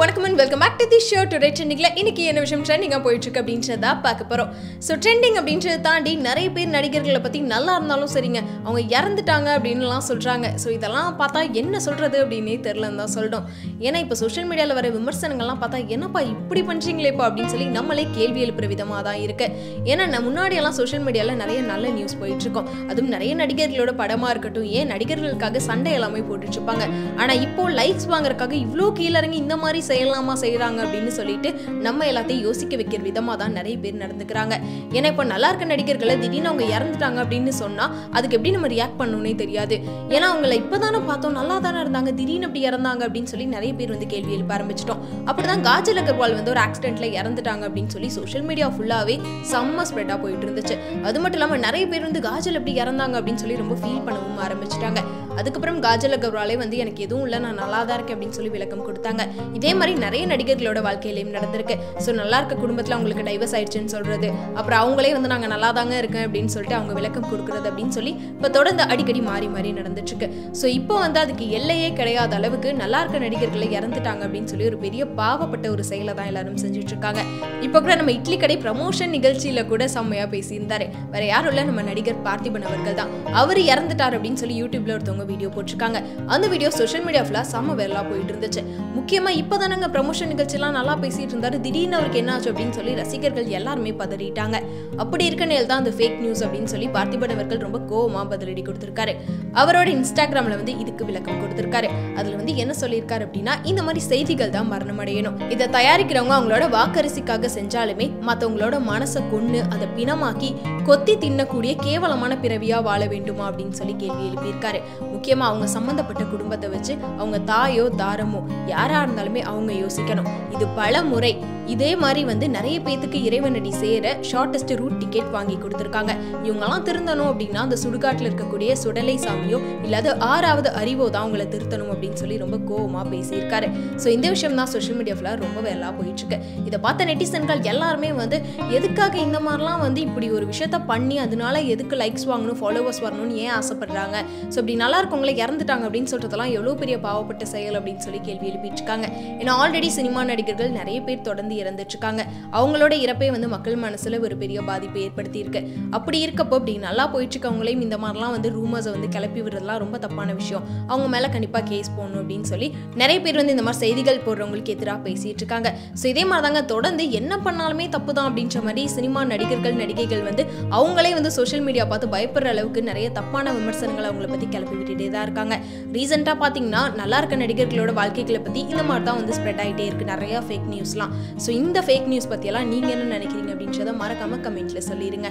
வணக்கம் and welcome back to the show. Today trendingல இன்னைக்கு என்ன விஷயம் ட்ரெண்டிங்கா போயிட்டு இருக்கு அப்படின்றத பார்க்க போறோம். சோ ட்ரெண்டிங் அப்படின்றத தாண்டி நிறைய பேர் நடிகர்களை பத்தி நல்லா இருந்தாலும் சரிங்க அவங்க இறந்துட்டாங்க அப்படின்னுலாம் சொல்றாங்க. சோ இதெல்லாம் பார்த்தா என்ன சொல்றது அப்படினே தெரியலன்னு தான் சொல்றோம். ஏன்னா இப்போ சோஷியல் மீடியால வர விமர்சனங்கள்லாம் பார்த்தா என்னப்பா இப்படி பண்றீங்களேப்பா அப்படின்னு சொல்லி நம்மளே கேள்வி எழுப்புற விதமா தான் இருக்கு. ஏன்னா முன்னாடி எல்லாம் சோஷியல் மீடியால நிறைய நல்ல நியூஸ் போயிட்டு இருக்கும். அதுவும் நிறைய நடிகர்களோட படமா இருக்கட்டும் ஏன் நடிகர்களுக்காக சண்டை எல்லாமே போட்டுட்டு இருப்பாங்க. ஆனா இப்போ லைக்ஸ் வாங்குறதுக்காக இவ்ளோ கீழ இறங்கி இந்த மாதிரி செய்யலாமா செய்யறாங்க அப்படின்னு சொல்லிட்டு நம்ம எல்லாத்தையும் யோசிக்க வைக்கிற விதமா தான் நிறைய பேர் நடந்துக்கிறாங்க. ஏன்னா இப்போ நல்லா இருக்க நடிகர்களை திடீர்னு அவங்க இறந்துட்டாங்க அப்படின்னு சொன்னா அதுக்கு எப்படி நம்ம ரியாக்ட் பண்ணணும்னே தெரியாது. ஏன்னா அவங்கள இப்பதானே பார்த்தோம் நல்லா தானே இருந்தாங்க திடீர்னு அப்படி இறந்தாங்க அப்படின்னு சொல்லி நிறைய பேர் வந்து கேள்வி எழுப்ப ஆரம்பிச்சிட்டோம். அப்படிதான் காஜல் அகர்வால் வந்து ஒரு ஆக்சிடென்ட்ல இறந்துட்டாங்க அப்படின்னு சொல்லி சோஷியல் மீடியா ஃபுல்லாவே செம்ம ஸ்ப்ரெட்டா போயிட்டு இருந்துச்சு. அது மட்டும் இல்லாம நிறைய பேர் வந்து காஜல் எப்படி இறந்தாங்க அப்படின்னு சொல்லி ரொம்ப ஃபீல் பண்ணவும் ஆரம்பிச்சிட்டாங்க. அதுக்கப்புறம் காஜல் அகர்வாலே வந்து எனக்கு எதுவும் இல்லை நான் நல்லா தான் இருக்கேன் அப்படின்னு சொல்லி விளக்கம் கொடுத்தாங்க. இதே மாதிரி நிறைய நடிகர்களோட வாழ்க்கையிலையும் நடந்திருக்கு. ஸோ நல்லா இருக்க குடும்பத்தில் அவங்களுக்கு டைவர்ஸ் ஆயிடுச்சுன்னு சொல்றது, அப்புறம் அவங்களே வந்து நாங்கள் நல்லா தாங்க இருக்கேன் அப்படின்னு சொல்லிட்டு அவங்க விளக்கம் கொடுக்குறது அப்படின்னு சொல்லி இப்போ தொடர்ந்து அடிக்கடி மாறி மாறி நடந்துட்டு இருக்கு. ஸோ இப்போ வந்து அதுக்கு எல்லையே கிடையாத அளவுக்கு நல்லா இருக்க நடிகர்களை இறந்துட்டாங்க அப்படின்னு சொல்லி ஒரு பெரிய பாவப்பட்ட ஒரு செயலை தான் எல்லாரும் செஞ்சுட்டு இருக்காங்க. இப்போ கூட நம்ம இட்லி கடை ப்ரமோஷன் நிகழ்ச்சியில கூட செம்மையா பேசியிருந்தாரு. வேற யாரும் இல்ல நம்ம நடிகர் பார்த்திபன் அவர்கள் தான். அவர் இறந்துட்டார் அப்படின்னு சொல்லி யூடியூப்ல ஒருத்தவங்க வீடியோ போட்டிருக்காங்க. அந்த வீடியோ சோஷியல் மீடியா ஃபுல்லா செம்ம வைரலா போயிட்டு இருந்துச்சு. முக்கியமா இப்பதானங்க ப்ரமோஷன் நிகழ்ச்சியெல்லாம் நல்லா பேசிட்டு இருந்தாரு திடீர்னு அவருக்கு என்ன ஆச்சு அப்படின்னு சொல்லி ரசிகர்கள் எல்லாருமே பதறிட்டாங்க. அப்படி இருக்க நேரம் தான் அந்த ஃபேக் நியூஸ் அப்படின்னு சொல்லி பார்த்திபன் அவர்கள் ரொம்ப கோவமா பதிலடி கொடுத்திருக்காரு. அவரோட இன்ஸ்டாகிராம்ல வந்து இதுக்கு விளக்கம் கொடுத்திருக்காரு. அதுல வந்து என்ன சொல்லியிருக்காரு அப்படின்னா இந்த மாதிரி செய்திகள் தான் மரணம் அடையணும். இதை தயாரிக்கிறவங்க அவங்களோட வாக்கரிசிக்காக செஞ்சாலுமே மற்றவங்களோட மனசை கொன்னு அதை பிணமாக்கி கொத்தி தின்னக்கூடிய கேவலமான பிறவியா வாழ வேண்டுமா அப்படின்னு சொல்லி கேள்வி எழுப்பியிருக்காரு. முக்கியமா அவங்க சம்பந்தப்பட்ட குடும்பத்தை வச்சு அவங்க தாயோ தாரமோ யாரா இருந்தாலுமே அவங்க யோசிக்கணும். இது பல முறை இதே மாதிரி வந்து நிறைய பேத்துக்கு இறைவனடி சேர ஷார்டஸ்ட் ரூட் டிக்கெட் வாங்கி கொடுத்துருக்காங்க. இவங்கெல்லாம் திருந்தணும் அப்படின்னா அந்த சுடுகாட்டில் இருக்கக்கூடிய சுடலை சாமியோ இல்லாத 6வது அறிவோ தான் அவங்களை திருத்தணும் அப்படின்னு சொல்லி ரொம்ப கோவமா பேசியிருக்காரு. ஸோ இந்த விஷயம் தான் சோஷியல் மீடியா ஃபுல்லாக ரொம்ப வேலா போயிட்டு இருக்கு. இதை பார்த்த நெட்டிசன்கள் எல்லாருமே வந்து எதுக்காக இந்த மாதிரிலாம் வந்து இப்படி ஒரு விஷயத்த பண்ணி அதனால எதுக்கு லைக்ஸ் வாங்கணும் ஃபாலோவர்ஸ் வரணும்னு ஏன் ஆசைப்படுறாங்க. ஸோ இப்படி நல்லா இருக்கவங்களை இறந்துட்டாங்க அப்படின்னு சொல்றதெல்லாம் எவ்வளோ பெரிய பாவப்பட்ட செயல் அப்படின்னு சொல்லி கேள்வி எழுப்பிட்டு இருக்காங்க. ஏன்னா ஆல்ரெடி சினிமா நடிகர்கள் நிறைய பேர் தொடர்ந்து இறந்துட்டு இருக்காங்க. அவங்களோட இறப்பே வந்து மக்கள் மனசுல ஒரு பெரிய பாதிப்பை ஏற்படுத்தி இருக்கு. அப்படி இருக்கப்போ அப்படி நல்லா போயிட்டு இருக்கவங்களையும் இந்த மாதிரிலாம் வந்து ரூமர்ஸை வந்து கிளப்பி விடுறதுலாம் ரொம்ப தப்பான விஷயம். அவங்க மேல கண்டிப்பா கேஸ் போடணும் அப்படின்னு சொல்லி நிறைய பேர் வந்து இந்த மாதிரி செய்திகள் போடுறவங்களுக்கு எதிராக பேசிட்டு இருக்காங்க. ஸோ இதே மாதிரி தாங்க தொடர்ந்து என்ன பண்ணாலுமே தப்பு தான் அப்படின்ற மாதிரி சினிமா நடிகர்கள் நடிகைகள் வந்து அவங்களே வந்து சோஷியல் மீடியா பார்த்து பயப்படுற அளவுக்கு நிறைய தப்பான விமர்சனங்களை அவங்கள பத்தி கிளப்பி விட்டுட்டே தான் இருக்காங்க. ரீசெண்டா பாத்தீங்கன்னா நல்லா இருக்க நடிகர்களோட வாழ்க்கைகளை பத்தி இந்த மாதிரி தான் வந்து ஸ்ப்ரெட் ஆகிட்டே இருக்கு நிறைய ஃபேக் நியூஸ்லாம். ஸோ இந்த ஃபேக் நியூஸ் பற்றியெல்லாம் நீங்கள் என்ன நினைக்கிறீங்க அப்படின்றத மறக்காமல் கமெண்ட்டில் சொல்லிடுங்க.